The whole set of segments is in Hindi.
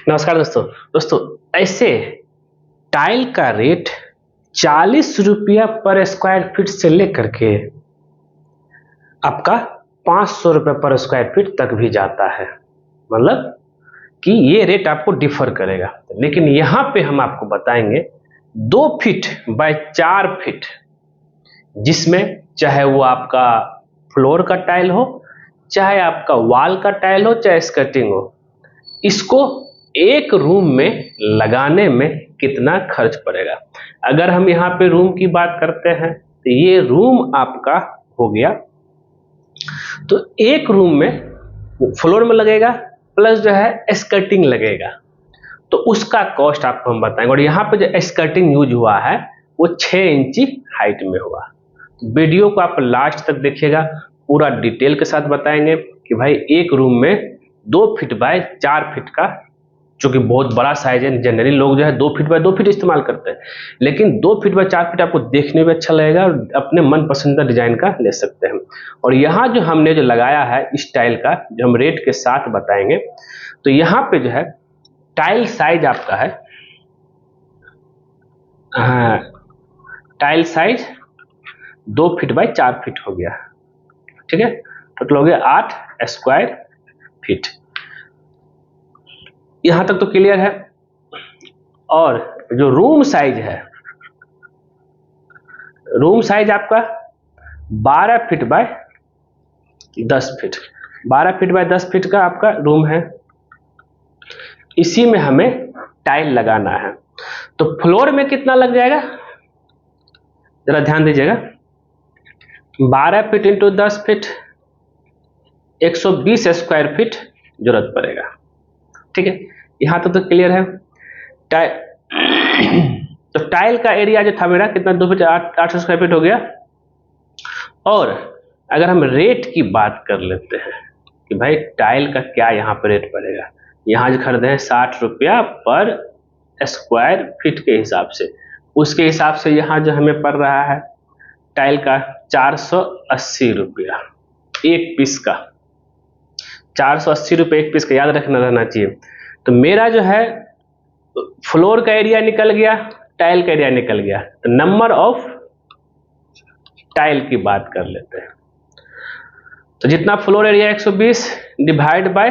नमस्कार दोस्तों ऐसे टाइल का रेट 40 रुपया पर स्क्वायर फीट से लेकर के आपका 500 रुपये पर स्क्वायर फीट तक भी जाता है। मतलब कि ये रेट आपको डिफर करेगा, लेकिन यहाँ पे हम आपको बताएंगे 2 फीट बाय 4 फीट, जिसमें चाहे वो आपका फ्लोर का टाइल हो, चाहे आपका वॉल का टाइल हो, चाहे स्कर्टिंग हो, इसको एक रूम में लगाने में कितना खर्च पड़ेगा। अगर हम यहाँ पे रूम की बात करते हैं तो ये रूम आपका हो गया, तो एक रूम में फ्लोर में लगेगा प्लस जो है स्कर्टिंग लगेगा, तो उसका कॉस्ट आपको हम बताएंगे। और यहाँ पे जो स्कर्टिंग यूज हुआ है वो 6 इंची हाइट में हुआ। वीडियो को आप लास्ट तक देखिएगा, पूरा डिटेल के साथ बताएंगे कि भाई एक रूम में 2 फीट बाय 4 फीट का, जो कि बहुत बड़ा साइज है, जनरली लोग जो है 2 फीट बाय 2 फीट इस्तेमाल करते हैं, लेकिन 2 फीट बाय 4 फीट आपको देखने में अच्छा लगेगा और अपने मन पसंदीदा डिजाइन का ले सकते हैं। और यहाँ जो हमने जो लगाया है इस टाइल का, जो हम रेट के साथ बताएंगे, तो यहाँ पे जो है टाइल साइज आपका है, हाँ, tile size 2 feet by 4 feet हो गया, ठीक है। टोटल हो गया 8 स्क्वायर फीट। यहां तक तो क्लियर है। और जो रूम साइज है, रूम साइज आपका 12 feet by 10 feet, 12 feet by 10 feet का आपका रूम है। इसी में हमें टाइल लगाना है, तो फ्लोर में कितना लग जाएगा जरा ध्यान दीजिएगा। 12 feet into 10 feet 120 square feet जरूरत पड़ेगा, ठीक है। यहां तक तो क्लियर है। तो टाइल का एरिया जो था मेरा कितना, 2 फीट 800 स्क्वायर फीट हो गया। और अगर हम रेट की बात कर लेते हैं कि भाई टाइल का क्या यहाँ पर रेट पड़ेगा, यहाँ जो खरीदे हैं 60 रुपया पर स्क्वायर फीट के हिसाब से, उसके हिसाब से यहाँ जो हमें पड़ रहा है टाइल का 480 रुपया एक पीस का, 480 रुपये एक पीस का, याद रखना रहना चाहिए। तो मेरा जो है फ्लोर का एरिया निकल गया, टाइल का एरिया निकल गया, तो नंबर ऑफ टाइल की बात कर लेते हैं। तो जितना floor area 120 divide by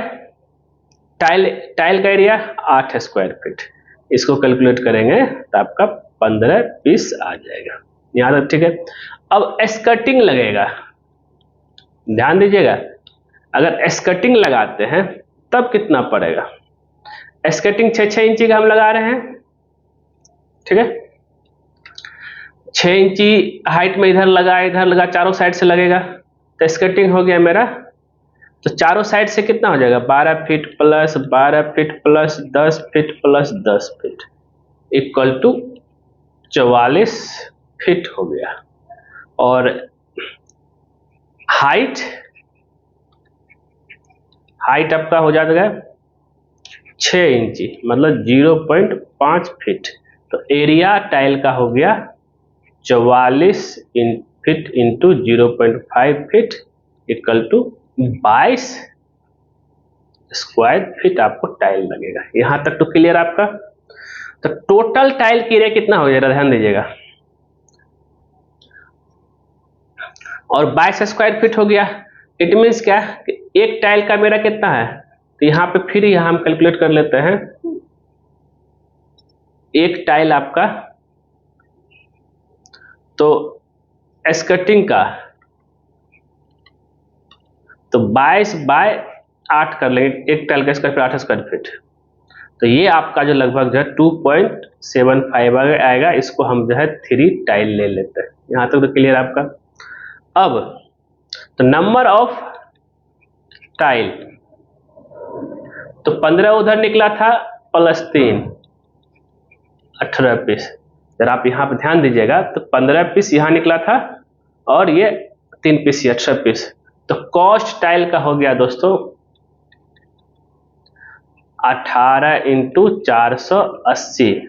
tile का एरिया 8 स्क्वायर फीट, इसको कैलकुलेट करेंगे तो आपका 15 पीस आ जाएगा। यहाँ तक ठीक है। अब स्कर्टिंग लगेगा, ध्यान दीजिएगा, अगर स्कर्टिंग लगाते हैं तब कितना पड़ेगा। स्कर्टिंग 6 इंची का हम लगा रहे हैं, ठीक है। 6 इंची हाइट में इधर लगा, चारों साइड से लगेगा, तो स्कर्टिंग हो गया मेरा, तो चारों साइड से कितना हो जाएगा, 12 feet plus 12 feet plus 10 feet plus 10 feet equal to 44 feet हो गया। और हाइट आपका हो जाएगा 6 इंची, मतलब 0.5 फीट। तो एरिया टाइल का हो गया 44 feet into 0.5 feet equal to 22 square feet आपको टाइल लगेगा। यहां तक तो क्लियर आपका। तो टोटल टाइल की एरिया कितना हो जाएगा, ध्यान दीजिएगा, और 22 स्क्वायर फीट हो गया। इट मीन्स क्या कि एक टाइल का मेरा कितना है, तो यहाँ पे फिर यहाँ हम कैलकुलेट कर लेते हैं। एक टाइल आपका, तो स्कर्टिंग का तो 22 बाय 8 कर लेंगे, एक टाइल का स्क्वायर फीट 8 स्क्वायर फीट, तो ये आपका जो लगभग जो है 2.75 आएगा। इसको हम जो है 3 टाइल ले लेते हैं। यहाँ तक तो क्लियर आपका। अब तो नंबर ऑफ टाइल, तो 15 उधर निकला था प्लस 3 18 पीस। जरा आप यहाँ पे ध्यान दीजिएगा, तो 15 पीस यहाँ निकला था और ये 3 पीस 18 पीस। तो कॉस्ट टाइल का हो गया दोस्तों 18 इंटू 480,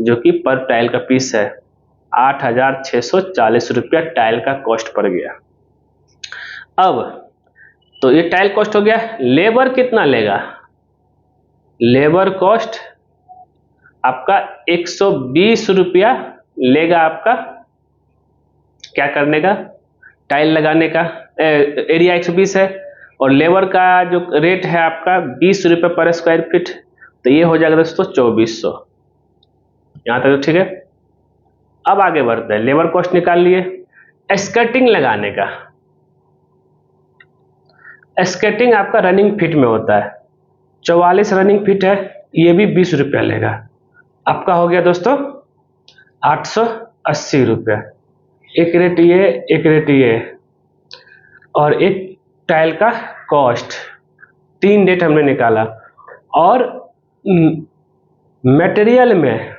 जो कि पर टाइल का पीस है 8640 रुपया टाइल का कॉस्ट पड़ गया। अब तो ये टाइल कॉस्ट हो गया। लेबर कितना लेगा, लेबर कॉस्ट आपका 120 रुपया लेगा आपका क्या करने का, टाइल लगाने का। एरिया 120 है और लेबर का जो रेट है आपका 20 रुपये पर स्क्वायर फीट, तो ये हो जाएगा दोस्तों 2400। यहाँ तक तो ठीक है। अब आगे बढ़ते हैं, लेबर कॉस्ट निकाल लिए। स्कर्टिंग लगाने का, स्कर्टिंग आपका रनिंग फीट में होता है, 44 रनिंग फीट है, ये भी 20 रुपया लेगा। आपका हो गया दोस्तों 880 रुपया। एक रेट ये, एक रेट ये, और एक टाइल का कॉस्ट, 3 रेट हमने निकाला। और मटेरियल में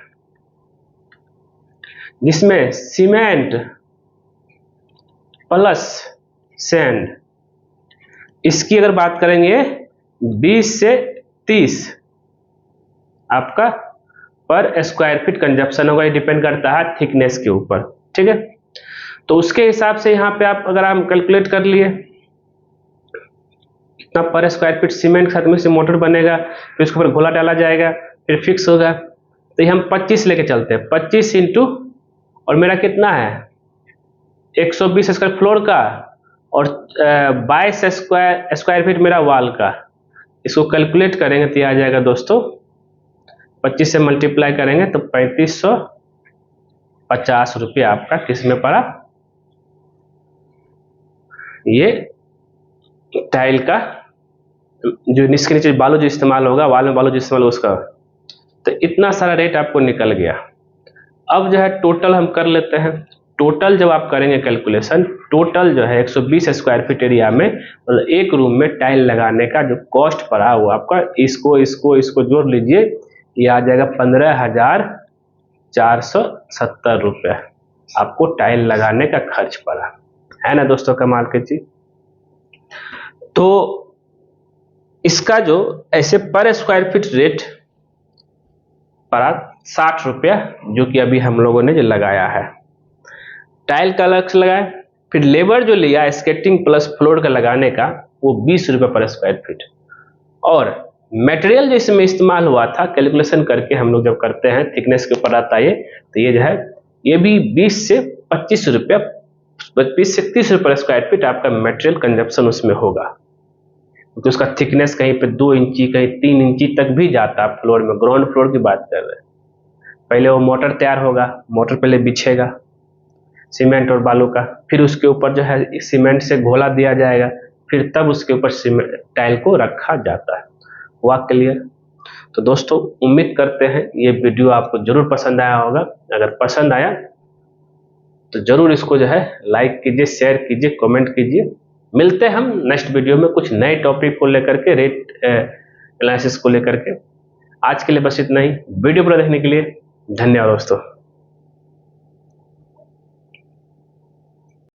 जिसमें सीमेंट प्लस सैंड, इसकी अगर बात करेंगे 20 से 30 आपका पर स्क्वायर फीट कंजप्शन होगा। ये डिपेंड करता है थिकनेस के ऊपर, ठीक है। तो उसके हिसाब से यहाँ पे आप अगर हम कैलकुलेट कर लिए कितना पर स्क्वायर फीट सीमेंट के साथ में से मोटर बनेगा, फिर उसके ऊपर घोला डाला जाएगा, फिर फिक्स होगा। तो ये हम 25 लेके चलते हैं, 25 इंटू, और मेरा कितना है 120 स्क्वायर फ्लोर का और 22 स्क्वायर फीट मेरा वॉल का। इसको कैलकुलेट करेंगे तो आ जाएगा दोस्तों 25 से मल्टीप्लाई करेंगे तो 3550 रुपया आपका किस में पड़ा, ये टाइल का जो इसके नीचे बालू जो इस्तेमाल होगा, वाल में बालू जो इस्तेमाल होगा उसका। तो इतना सारा रेट आपको निकल गया। अब जो है टोटल हम कर लेते हैं। टोटल जब आप करेंगे कैलकुलेशन, टोटल जो है 120 स्क्वायर फीट एरिया में मतलब एक रूम में टाइल लगाने का जो कॉस्ट पड़ा वो आपका, इसको जोड़ लीजिए, ये आ जाएगा 15,470 रुपये आपको टाइल लगाने का खर्च पड़ा, है ना दोस्तों, कमाल की चीज। तो इसका जो ऐसे पर स्क्वायर फीट रेट पड़ा 60 रुपया, जो कि अभी हम लोगों ने जो लगाया है। टाइल का अलग से लगाया, फिर लेबर जो लिया स्केटिंग प्लस फ्लोर का लगाने का वो 20 रुपये पर स्क्वायर फीट, और मटेरियल जो इसमें इस्तेमाल हुआ था कैलकुलेशन करके हम लोग जब करते हैं थिकनेस के ऊपर आता है, तो ये जो है ये भी 20 से 25 रुपया, 20 से 30 रुपये पर स्क्वायर फीट आपका मटेरियल कंजप्शन उसमें होगा। तो उसका थिकनेस कहीं पे 2 इंची कहीं 3 इंची तक भी जाता है फ्लोर में, ग्राउंड फ्लोर की बात कर रहे हैं। पहले वो मोटर तैयार होगा, मोटर पहले बिछेगा सीमेंट और बालू का, फिर उसके ऊपर जो है सीमेंट से घोला दिया जाएगा, फिर तब उसके ऊपर सीमेंट टाइल को रखा जाता है। हुआ क्लियर? तो दोस्तों उम्मीद करते हैं ये वीडियो आपको जरूर पसंद आया होगा। अगर पसंद आया तो जरूर इसको जो है लाइक कीजिए, शेयर कीजिए, कमेंट कीजिए। मिलते हैं हम नेक्स्ट वीडियो में कुछ नए टॉपिक को लेकर के, रेट एनालिसिस को लेकर के। आज के लिए बस इतना ही। वीडियो पूरा देखने के लिए धन्यवाद दोस्तों।